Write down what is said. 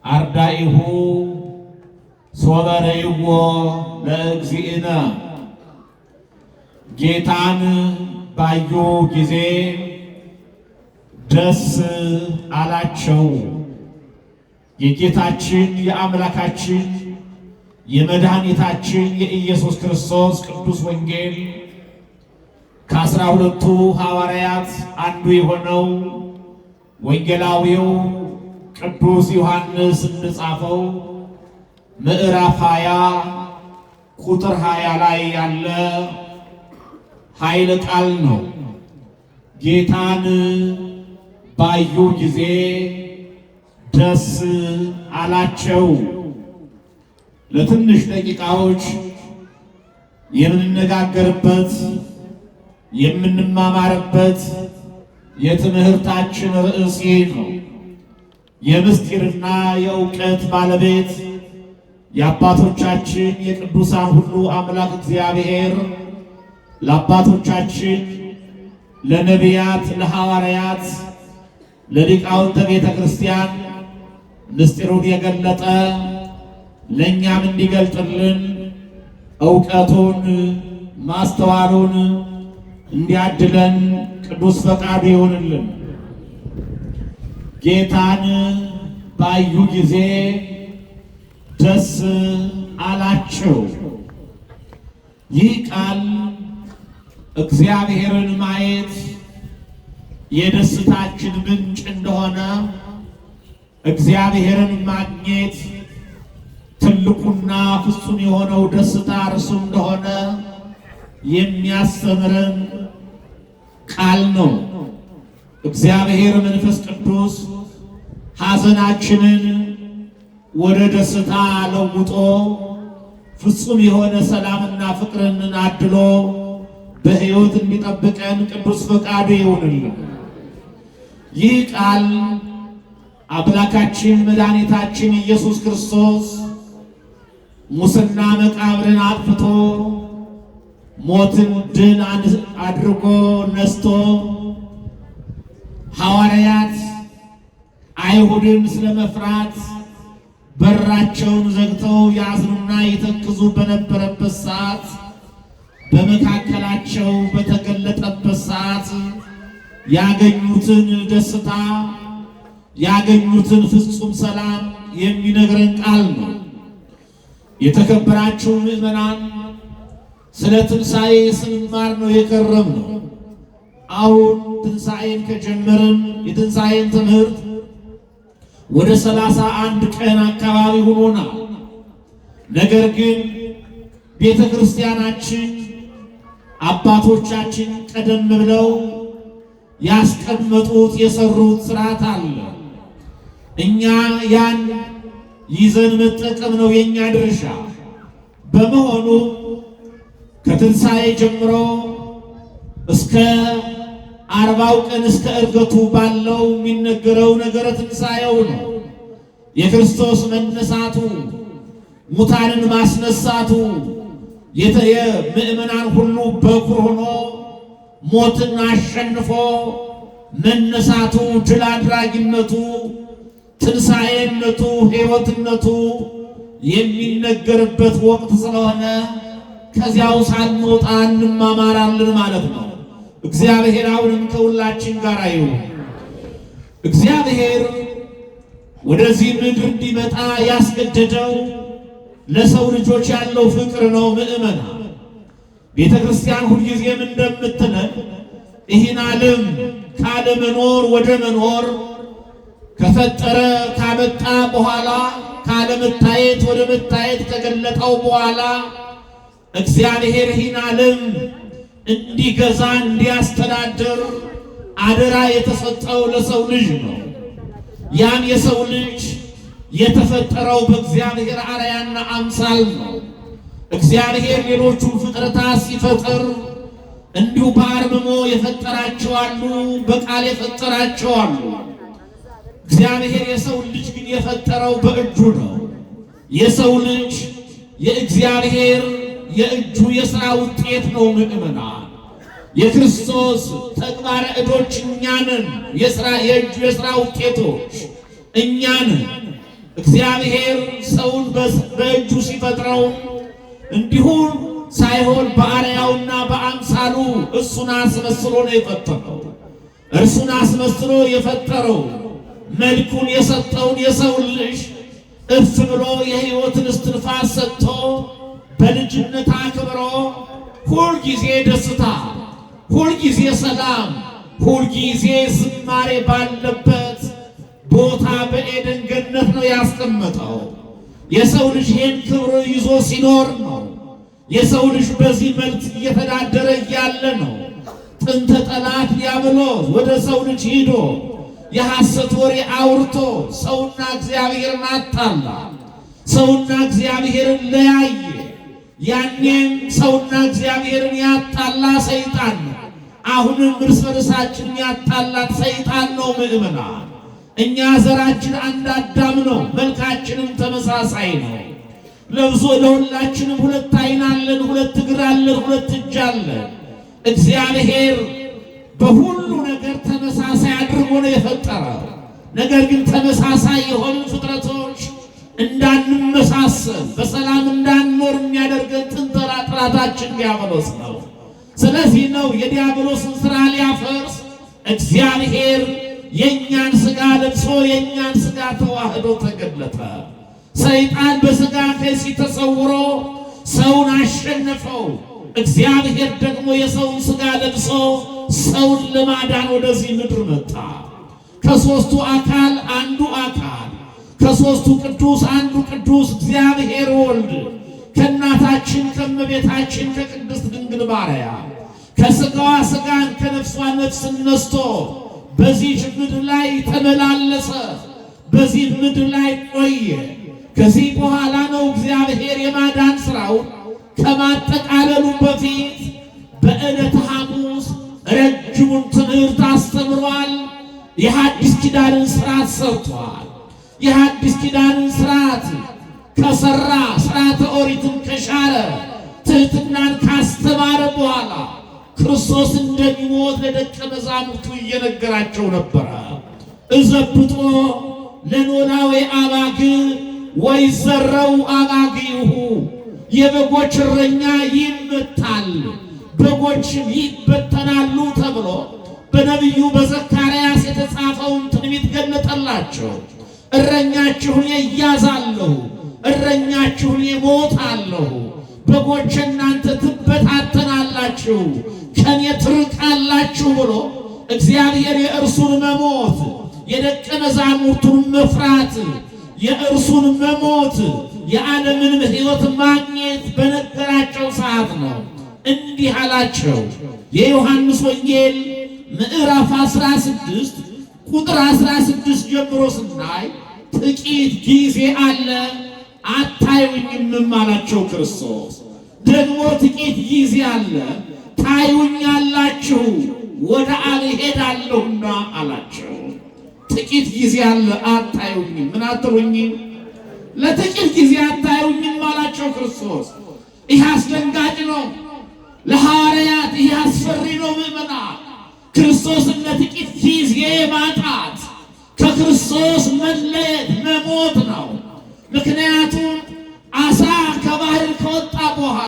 አርዳኢሁ ሶበረይዎ ለእግዚእነ ጌታን ባዩ ጊዜ ደስ አላቸው። የጌታችን የአምላካችን የመድኃኒታችን የኢየሱስ ክርስቶስ ቅዱስ ወንጌል ከ12ቱ ሐዋርያት አንዱ የሆነው ወንጌላዊው ቅዱስ ዮሐንስ እንደጻፈው ምዕራፍ 20 ቁጥር 20 ላይ ያለ ኃይለ ቃል ነው። ጌታን ባዩ ጊዜ ደስ አላቸው። ለትንሽ ደቂቃዎች የምንነጋገርበት የምንማማርበት የትምህርታችን ርዕስ ነው። የምስጢርና የእውቀት ባለቤት የአባቶቻችን የቅዱሳን ሁሉ አምላክ እግዚአብሔር ለአባቶቻችን ለነቢያት፣ ለሐዋርያት፣ ለሊቃውንተ ቤተ ክርስቲያን ምስጢሩን የገለጠ ለእኛም እንዲገልጥልን እውቀቱን ማስተዋሉን እንዲያድለን ቅዱስ ፈቃዱ ይሁንልን። ጌታን ባዩ ጊዜ ደስ አላቸው። ይህ ቃል እግዚአብሔርን ማየት የደስታችን ምንጭ እንደሆነ፣ እግዚአብሔርን ማግኘት ትልቁና ፍጹም የሆነው ደስታ እርሱ እንደሆነ የሚያስተምረን ቃል ነው። እግዚአብሔር መንፈስ ቅዱስ ሐዘናችንን ወደ ደስታ ለውጦ ፍጹም የሆነ ሰላምና ፍቅርን አድሎ በሕይወት እንዲጠብቀን ቅዱስ ፈቃዱ ይሁንልን። ይህ ቃል አምላካችን መድኃኒታችን ኢየሱስ ክርስቶስ ሙስና መቃብርን አጥፍቶ ሞትን ድል አድርጎ ነስቶ ሐዋርያት አይሁድን ስለመፍራት በራቸውን ዘግተው ያዝኑና ይተክዙ በነበረበት ሰዓት በመካከላቸው በተገለጠበት ሰዓት ያገኙትን ደስታ ያገኙትን ፍጹም ሰላም የሚነግረን ቃል ነው። የተከበራችሁ ምዕመናን፣ ስለ ትንሣኤ ስንማር ነው የከረምነው። አሁን ትንሣኤን ከጀመርን የትንሣኤን ትምህርት ወደ 31 ቀን አካባቢ ሆኖናል። ነገር ግን ቤተ ክርስቲያናችን አባቶቻችን ቀደም ብለው ያስቀመጡት የሰሩት ሥርዓት አለ። እኛ ያን ይዘን መጠቀም ነው የኛ ድርሻ። በመሆኑ ከትንሣኤ ጀምሮ እስከ 40 ቀን እስከ ዕርገቱ ባለው የሚነገረው ነገረ ትንሣኤው ነው። የክርስቶስ መነሳቱ፣ ሙታንን ማስነሳቱ፣ የምእመናን ሁሉ በኩር ሆኖ ሞትን አሸንፎ መነሳቱ፣ ድል አድራጊነቱ፣ ትንሣኤነቱ፣ ሕይወትነቱ የሚነገርበት ወቅት ስለሆነ ከዚያው ሳንወጣ እንማማራለን ማለት ነው። እግዚአብሔር አሁንም ከሁላችን ጋር ይሁን። እግዚአብሔር ወደዚህ ምድር እንዲመጣ ያስገደደው ለሰው ልጆች ያለው ፍቅር ነው። ምእመና ቤተ ክርስቲያን ሁልጊዜም እንደምትለን ይህን ዓለም ካለመኖር ወደ መኖር ከፈጠረ ካመጣ በኋላ ካለመታየት ወደ መታየት ከገለጠው በኋላ እግዚአብሔር ይህን ዓለም እንዲገዛ እንዲያስተዳድር አደራ የተሰጠው ለሰው ልጅ ነው። ያን የሰው ልጅ የተፈጠረው በእግዚአብሔር አርአያና አምሳል ነው። እግዚአብሔር ሌሎቹን ፍጥረታት ሲፈጥር እንዲሁ በአርምሞ የፈጠራቸው አሉ፣ በቃል የፈጠራቸው አሉ። እግዚአብሔር የሰው ልጅ ግን የፈጠረው በእጁ ነው። የሰው ልጅ የእግዚአብሔር የእጁ የሥራ ውጤት ነው። ምእመና የክርስቶስ ተግባረ እዶች እኛ ነን። የእጁ የሥራ ውጤቶች እኛን እግዚአብሔር ሰውን በእጁ ሲፈጥረው እንዲሁ ሳይሆን በአርአያውና በአምሳሉ እሱን አስመስሎ ነው የፈጠረው። እርሱን አስመስሎ የፈጠረው መልኩን የሰጠውን የሰው ልጅ እፍ ብሎ የሕይወትን እስትንፋስ ሰጥቶ በልጅነት አክብሮ ሁልጊዜ ደስታ፣ ሁልጊዜ ሰላም፣ ሁልጊዜ ዝማሬ ባለበት ቦታ በኤደን ገነት ነው ያስቀመጠው። የሰው ልጅ ይህን ክብር ይዞ ሲኖር ነው። የሰው ልጅ በዚህ መልክ እየተዳደረ እያለ ነው ጥንተ ጠላት ዲያብሎስ ወደ ሰው ልጅ ሂዶ የሐሰት ወሬ አውርቶ ሰውና እግዚአብሔርን አጣላ፣ ሰውና እግዚአብሔርን ለያየ። ያኔም ሰውና እግዚአብሔርን ያጣላ ሰይጣን ነው። አሁንም እርስ በርሳችን ያጣላት ሰይጣን ነው። ምእመናን እኛ ዘራችን አንድ አዳም ነው፣ መልካችንም ተመሳሳይ ነው። ለሁላችንም ሁለት ዓይን አለን፣ ሁለት እግር አለን፣ ሁለት እጅ አለን። እግዚአብሔር በሁሉ ነገር ተመሳሳይ አድርጎ ነው የፈጠረው። ነገር ግን ተመሳሳይ የሆኑ ፍጥረቶች እንዳንመሳሰል በሰላም እንዳንኖር የሚያደርገን ጥንተ ጠላታችን ዲያብሎስ ነው። ስለዚህ ነው የዲያብሎስን ሥራ ሊያፈርስ እግዚአብሔር የእኛን ሥጋ ለብሶ የእኛን ሥጋ ተዋህዶ ተገለጠ። ሰይጣን በሥጋ ከሲ ተሰውሮ ሰውን አሸነፈው። እግዚአብሔር ደግሞ የሰውን ሥጋ ለብሶ ሰውን ለማዳን ወደዚህ ምድር መጣ። ከሦስቱ አካል አንዱ አካል፣ ከሦስቱ ቅዱስ አንዱ ቅዱስ እግዚአብሔር ወልድ ከእናታችን ከእመቤታችን ከቅድስት ድንግል ማርያም ከሥጋዋ ሥጋን ከነፍሷ ነፍስን ነስቶ በዚህ ምድር ላይ ተመላለሰ፣ በዚህ ምድር ላይ ቆየ። ከዚህ በኋላ ነው እግዚአብሔር የማዳን ሥራውን ከማጠቃለሉ በፊት በዕለተ ሐሙስ ረጅሙን ትምህርት አስተምሯል። የሐዲስ ኪዳንን ሥርዓት ሰርቷል። የሐዲስ ኪዳንን ሥርዓት ከሠራ ሥርዓተ ኦሪትን ከሻረ ትሕትናን ካስተማረ በኋላ ክርስቶስ እንደሚሞት ለደቀ መዛሙርቱ እየነገራቸው ነበረ። እዘብጦ ለኖላዊ አባግ ወይዘረው አባግሁ፣ የበጎች እረኛ ይመታል በጎችም ይበተናሉ ተብሎ በነቢዩ በዘካርያስ የተጻፈውን ትንቢት ገለጠላቸው። እረኛችሁን እያዛለሁ፣ እረኛችሁን እሞታለሁ፣ በጎች እናንተ ትበታተናላችሁ፣ ከኔ ትርቃላችሁ ብሎ እግዚአብሔር የእርሱን መሞት የደቀ መዛሙርቱን መፍራት የእርሱን መሞት የዓለምን ሕይወት ማግኘት በነገራቸው ሰዓት ነው እንዲህ አላቸው። የዮሐንስ ወንጌል ምዕራፍ 16 ቁጥር 16 ጀምሮ ስናይ ጥቂት ጊዜ አለ አታዩኝም አላቸው ክርስቶስ። ደግሞ ጥቂት ጊዜ አለ ታዩኛላችሁ፣ ወደ አብ እሄዳለሁና አላቸው። ጥቂት ጊዜ አለ አታዩኝም። ምን አትሉኝም? ለጥቂት ጊዜ አታዩኝም አላቸው ክርስቶስ። ይህ አስደንጋጭ ነው። ለሐዋርያት ይህ አስፈሪ ነው። ምእመናን ክርስቶስን ለጥቂት ጊዜ ማጣት ከክርስቶስ መለየት መሞት ነው። ምክንያቱም አሳ ከባህር ከወጣ በኋላ